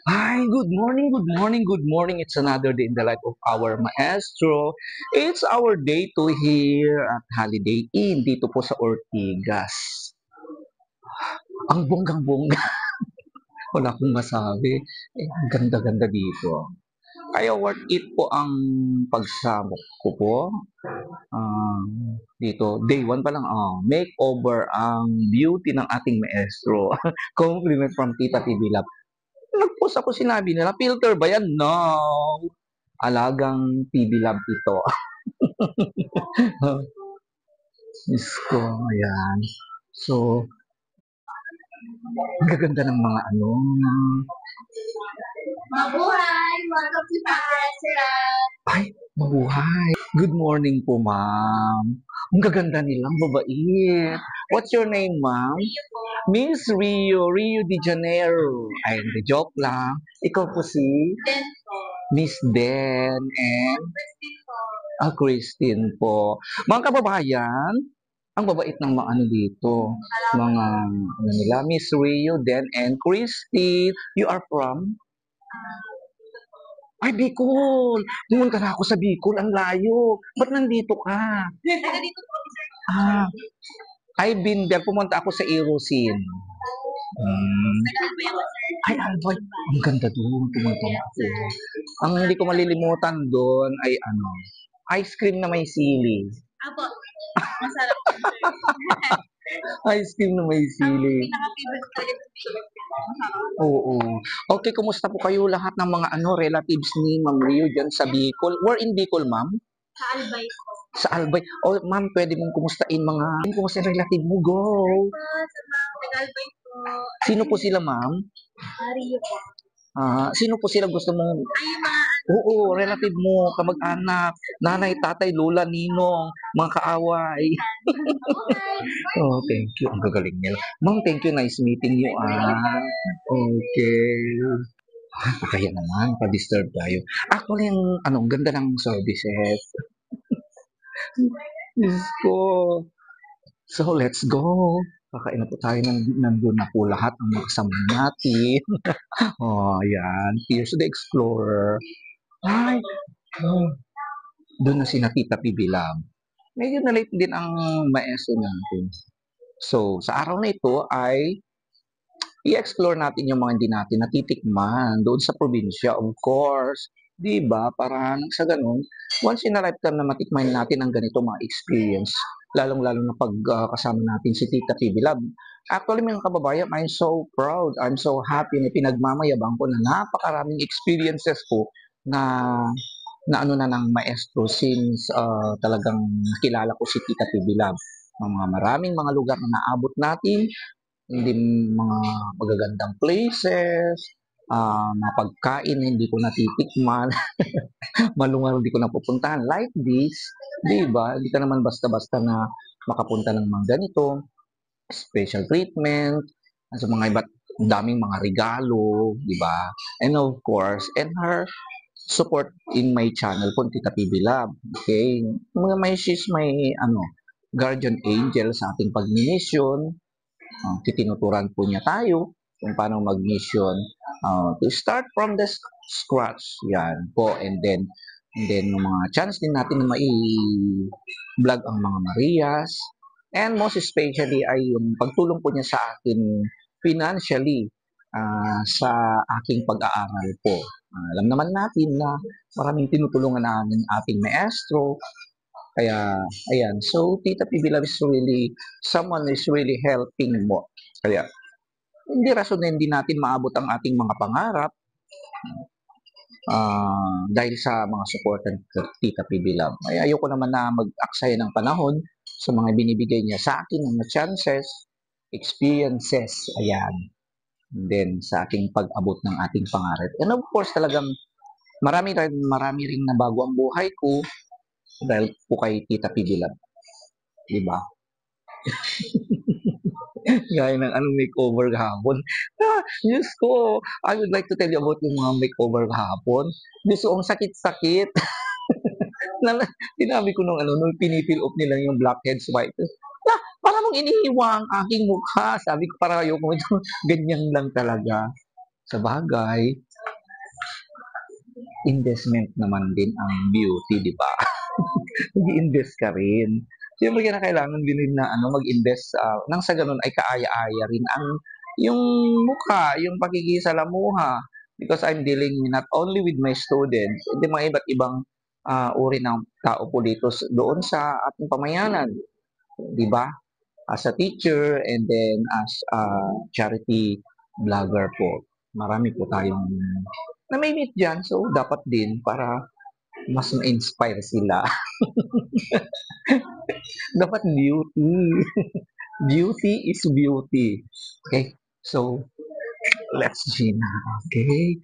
Hi, good morning, good morning, good morning. It's another day in the life of our maestro. It's our day to here at Holiday Inn dito po sa Ortigas. Ang bonggang-bongga. Wala akong masabi. Ang ganda-ganda dito. Kaya worth it po ang pagsama ko po. Dito, day one pa lang, makeover ang beauty ng ating maestro. Compliment from Tita TV Lab. Nag-post ako, sinabi nila, filter ba yan? No! Alagang TV Lab ito. Diyos ko, ayan. So, ang gaganda ng mga ano. Mabuhay! Welcome to Paasaran! Ay, mabuhay. Good morning po, ma'am. Ang gaganda nilang babait. What's your name, ma'am? Rio po. Miss Rio, Rio de Janeiro. Ay, hindi, joke lang. Ikaw po si Den po. Miss Den and Christine po. Christine po. Mga kababayan, ang babait ng mga ano dito. Mga ano nila, Miss Rio, Den and Christine. You are from? Ay, Bicol! Pumunta na ako sa Bicol. Ang layo. Ba't nandito ka? Taga dito po kami, sir. Ah, I've been there. Pumunta ako sa Erosin. Hmm. Taga Albay ako, sir. Ay, Albay. Ang ganda doon. Pumunta na ako. Ang hindi ko malilimutan doon ay ano, ice cream na may sili. Apo. Masarap po, sir. Ice cream na may Ang sili. pinaka-favorite ko talaga sa Masarap. Oo. Okay, kumusta po kayo lahat ng mga ano relatives ni Ma'am Rio dyan sa Bicol? Where in Bicol, ma'am? Sa Albay po. Sa Albay. Oh, ma'am, pwede mong kumustahin mga, kumusta yung relative mo? Go! Po, sa mga taga Albay po. Sino po sila, ma'am? Rio po. Sino po sila gusto mong, Ay, yung mga oo, relative mo, kamag-anak, nanay, tatay, lola, ninong, mga kaaway. Oh, thank you. Ang gagaling nila. Ma'am, thank you. Nice meeting you. Okay. Kaya naman, pa-disturb tayo. Actually, ang ganda ng services. Diyos ko. So, let's go. Kakain na po tayo. Nandun na po lahat ng mga kasama natin. Oh, ayan. Here's the Explorer. Ay, oh, doon na si Tita Pibilab. Medyo na-late din ang maestro natin. So, sa araw na ito ay i-explore natin yung mga hindi natin natitikman doon sa probinsya, of course. 'Di ba? Para nang sa ganun, once in a lifetime na matikman natin ang ganito mga experience, lalong-lalo na pag kasama natin si Tita PB Lab. Actually, mga kababayan, I'm so proud, I'm so happy na pinagmamayabang ko na napakaraming experiences ko na na ano na ng maestro since talagang nakilala ko si Tita PB Lab. Mga maraming mga lugar na naabot natin, hindi mga magagandang places, mga pagkain na hindi ko natitikman, malungar hindi ko napupuntahan like this, di ba? Hindi ka naman basta-basta na makapunta ng mga ganito, special treatment, sa mga iba't daming mga regalo, di ba? And of course, and her support in my channel po, Tita PB Lab. Okay? Mga may she's may ano, guardian angel sa ating pag-mission. Titinuturan po niya tayo kung paano mag-mission to start from the scratch. Yan po. And then yung mga chance din natin na mai-vlog ang mga Marias. And most especially ay yung pagtulong po niya sa akin financially sa aking pag-aaral po. Alam naman natin na maraming tinutulungan namin ating maestro. Kaya, ayan. So, Tita PB Love is really, someone is really helping mo. Kaya, hindi rason na hindi natin maabot ang ating mga pangarap dahil sa mga support ng Tita PB Love. Ay, ayoko naman na mag-aksaya ng panahon sa mga binibigay niya sa akin ng chances, experiences, ayan. And then, sa ating pag-abot ng ating pangarap. And of course, talagang marami rin na bago ang buhay ko dahil po kay Tita PB Love. Diba? Gaya ng anong makeover kahapon. Diyos ko, I would like to tell you about yung mga makeover kahapon. Diyos ko, ang sakit-sakit. Na, sinabi ko nung pinipil off nila yung blackheads white. Para mong inihiwa ang aking mukha. Sabi ko, para ayoko ito. Ganyan lang talaga. Sa bagay. investment naman din ang beauty, di ba? Mag-i-invest ka rin. Siyempre kailangan din na mag-invest nang sa ganun ay kaaya-aya rin ang yung mukha, yung pakikisalamuha. Because I'm dealing not only with my students, hindi mga iba't ibang uri ng tao po dito doon sa ating pamayanan, di ba? As a teacher and then as a charity vlogger po. Marami po tayong na may meet dyan. So, dapat din para mas ma-inspire sila. Dapat beauty. Beauty is beauty. Okay? So, let's Gina. Okay?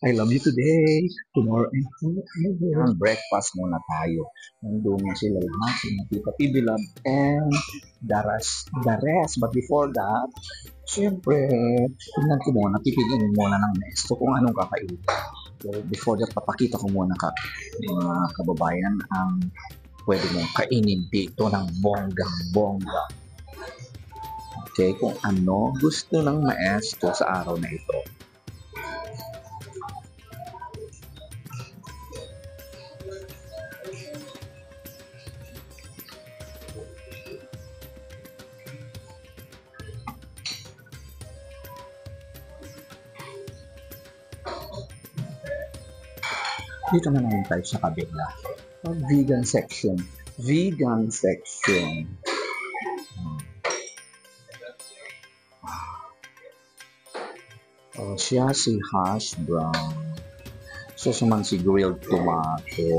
I love you today, tomorrow, and forever. Breakfast muna tayo. Nandun na sila lahat, si Tita Pibilab and the rest. But before that, syempre, tingnan ko muna, pipiliin muna ng nesto kung anong kakainin. So, before that, papakita ko muna mga kababayan ang pwede mong kainin dito ng bonggang-bongga. Okay, kung ano gusto ng maestro sa araw na ito. Dito na naman tayo sa kabila. Vegan section. Vegan section. Siya si hash brown. So, naman si grilled tomato.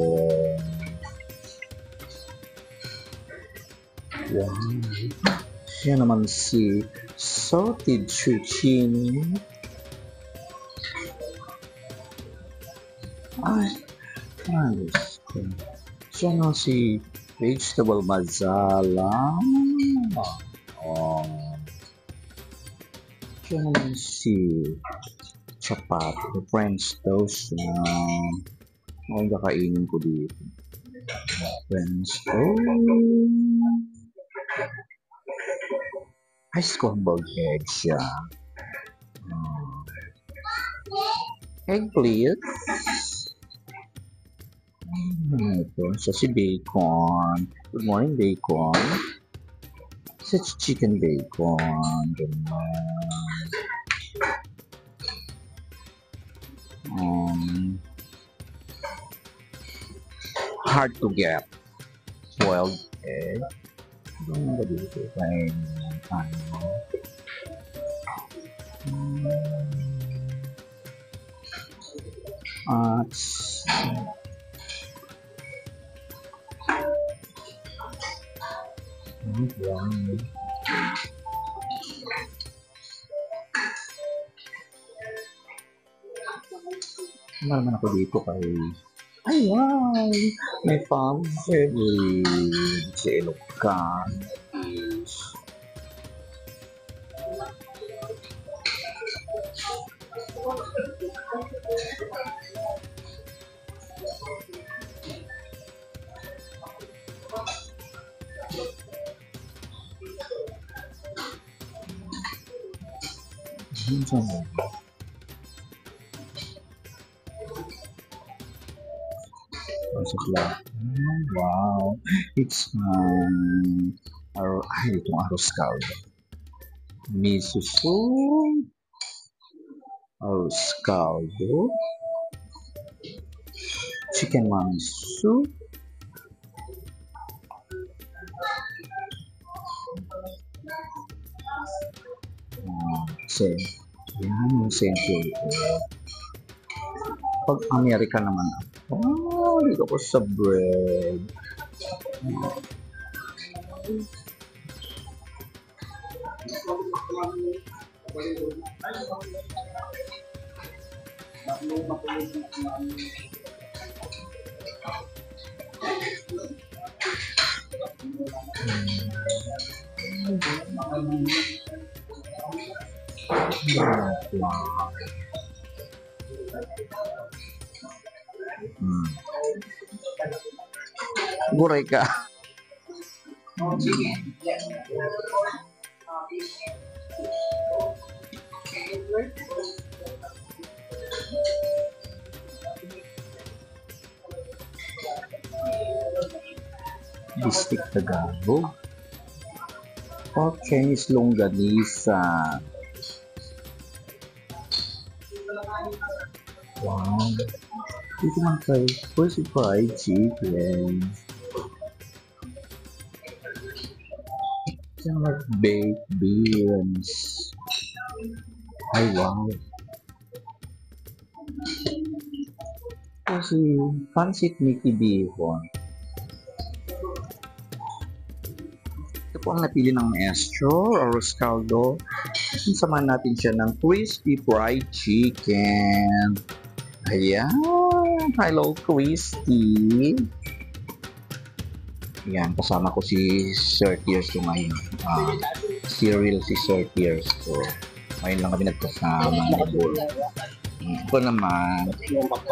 Wow. Siya naman si salted zucchini. Ayos. Siya naman si vegetable masala. Siya naman si chapati, French toast na ang kakainin ko dito. French toast. Ay, scrambled egg siya. Egg please. Ito, siya si bacon. Good morning, bacon. Siya si chicken bacon. Hard to get. Boiled egg. Ano ba dito? Naman ako dito kay wow! May family sa Ilocano is wow, it's itong arroz caldo. Miso soup, arroz caldo, chicken manso, yan yung century. Pag Amerika naman dito ko sa bread. Guray ka. Bistik Tagalog. Pork Chinese longganisa. Wow. Dito man tayo. Crispy fried chicken. Sarap baked beans. Ay, wow. Kasi, Pancit Mickey Bihon. Ito po ang napili ng maestro, arroz caldo. Samahan natin siya ng crispy fried chicken. Ayan. Hello, Christy. Ayan, kasama ko si Sir Tears ko ngayon. Cyril si Sir Tears. So, ngayon lang kami nagkasama ng bowl. Ito naman,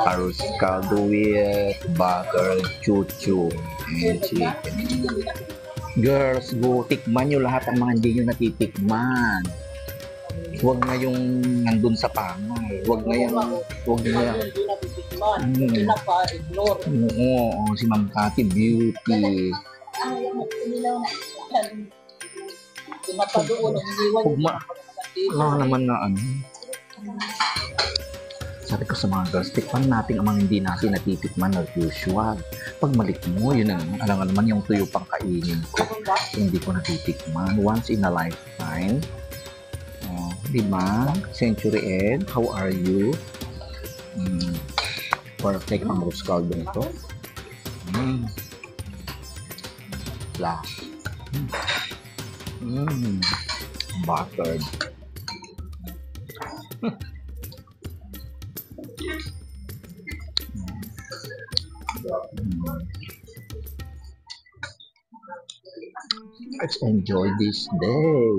arroz caldo with butter, chuchu, and chicken. Girls, go tikman nyo lahat ang mga hindi nyo natitikman. Huwag na yung nandun sa pangay. Huwag na yan. Huwag na yan. Oo, si Ma'am Cathy Beauty. Wala naman na ano. Sabi ko sa mga girls, tikman natin ang mga hindi natin natitikman as usual. Pag malik mo, yun ang, alam nga naman yung tuyo pang kainin ko. Hindi ko natitikman. Once in a lifetime. Oh, diba? Century Egg, how are you? Perfect ang rose caldo nito. Flash. Buttered. Let's enjoy this day.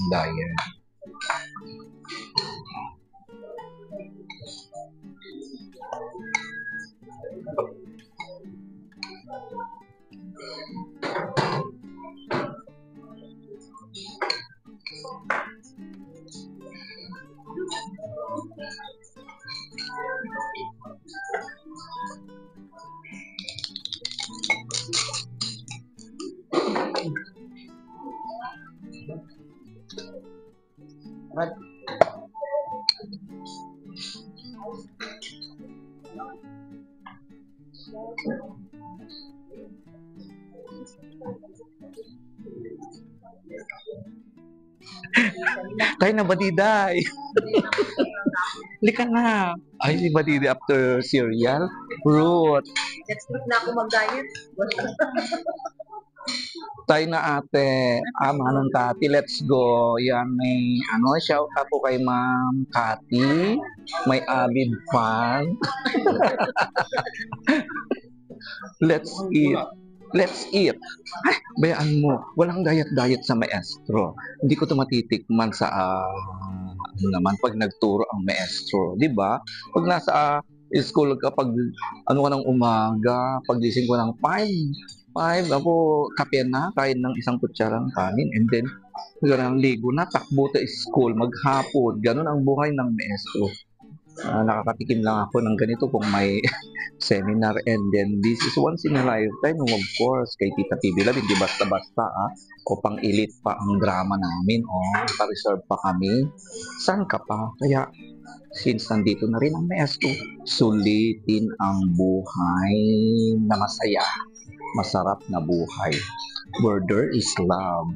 Diet. What? Tayo na, Badiday. Lika na. Ay, si Badiday after cereal. Fruit. Next week na ako mag-diet. Tayo na, ate. Manang Cathy, let's go. Yan, may shout out po kay Ma'am Cathy. May avid fan. Let's eat. Let's eat. Ay, bayaan mo, walang diet-diet sa maestro. Hindi ko ito matitikman sa naman pag nagturo ang maestro, di ba? Pag nasa school ka, pag ka ng umaga, pagising ko ng 5, ako kape na, kain ng isang kutsarang kanin, and then ligo na, takbo to school, maghapon. Ganun ang buhay ng maestro. Nakakatikim lang ako ng ganito kung may seminar, and then this is once in a lifetime, of course, kay Tita PB Love, hindi basta-basta o pang-elite pa ang drama namin, pa-reserve pa kami. Saan ka pa? Kaya, since nandito na rin ang maestro, sulitin ang buhay na masaya, masarap na buhay. Where there is love,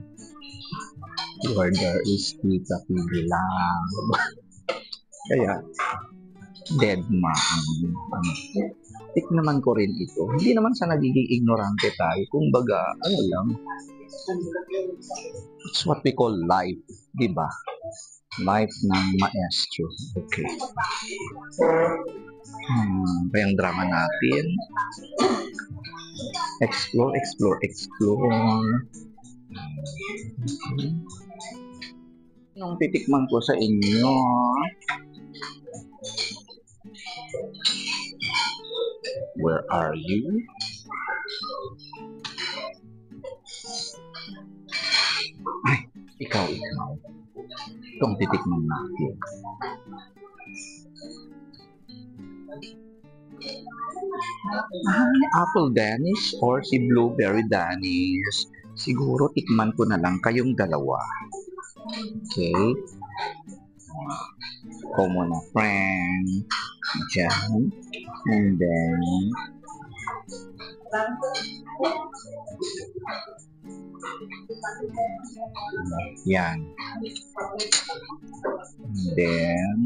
where there is Tita PB Love. Kaya, dead ma. Naman ko rin ito. Hindi naman sa nagiging ignorante tayo. Kumbaga, lang. It's what we call life. Diba? Life ng maestro. Okay. Kayang drama natin. Explore, explore, explore. Yung titikman ko sa inyo. Where are you? Ay, ikaw. Itong titikman natin. Apple Danish or si Blueberry Danish. Siguro tikman ko na lang kayong dalawa. Okay? Ikaw muna, friend. Diyan. And then, yan. And then,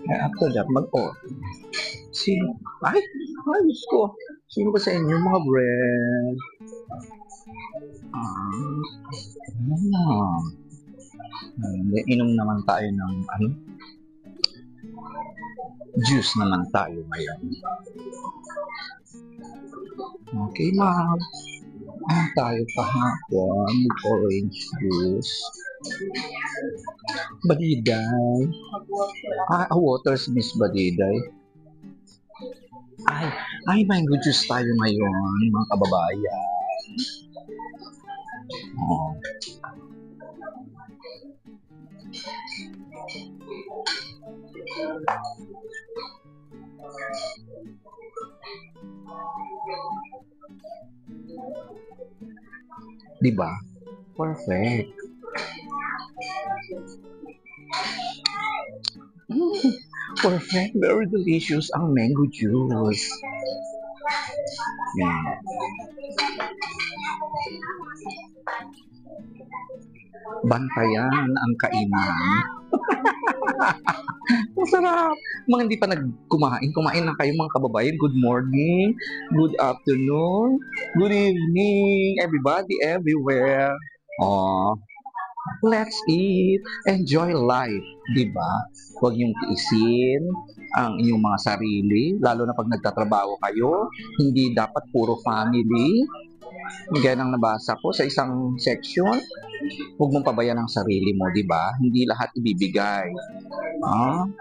after that, sino? Ay, ayos ko. Sino ba sa inyo mga bread? Inom naman tayo ng juice naman tayo ngayon. Okay, ma'am. Ano tayo kahapon? Orange juice. Badiday. Waters, Miss Badiday. Ay, mango juice tayo ngayon, mga kababayan. Oh. Diba? Perfect. Perfect. Very delicious ang mango juice. Yan. Bantayan ang kainan. Masarap. Mga hindi pa kumain na kayo mga kababayan. Good morning, good afternoon, good evening, everybody, everywhere. Let's eat, enjoy life, diba? Huwag niyong tiisin ang inyong mga sarili, lalo na pag nagtatrabaho kayo. Hindi dapat puro family. Gaya ng nabasa ko sa isang section, huwag mong pabayaan ang sarili mo, di ba? Hindi lahat ibibigay.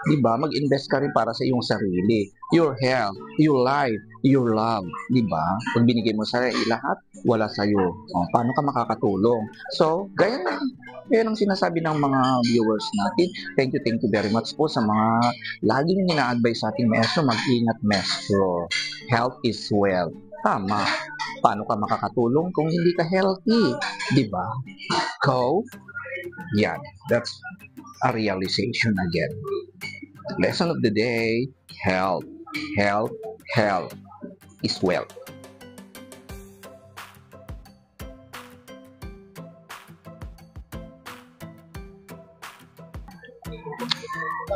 Di ba? Mag-invest ka rin para sa iyong sarili. Your health, your life, your love, di ba? Pag binigay mo sa sarili lahat, wala sa'yo. Paano ka makakatulong? So, gaya ang sinasabi ng mga viewers natin. Thank you very much po sa mga laging ina-advise sa ating maestro. Mag-ingat, maestro. Health is wealth. Tama. Paano ka makakatulong kung hindi ka healthy? Diba? Yan. That's a realization again. Lesson of the day, health. Health is wealth.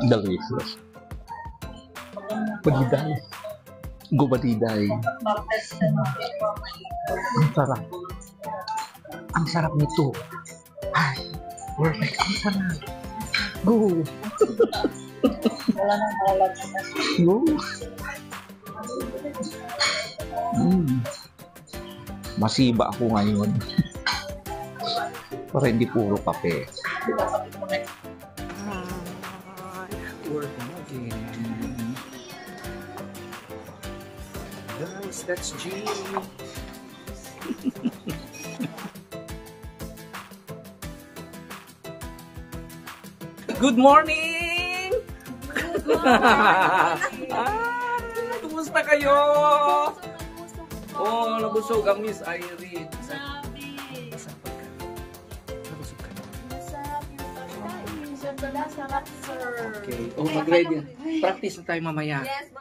Delicious. Badiday. Gubadiday. Ang sarap. Ang sarap nito. Ay, perfect. Ang sarap. Go. Wala nang malag. Go. Masiba ako ngayon. Para hindi puro kape. Work again. Guys, that's G. Good morning! Kumusta kayo? Nabusog ang Miss Irene. Nabusog ka. Sarap, sir. Okay. Mag-ready. Practice na tayo mamaya. Yes.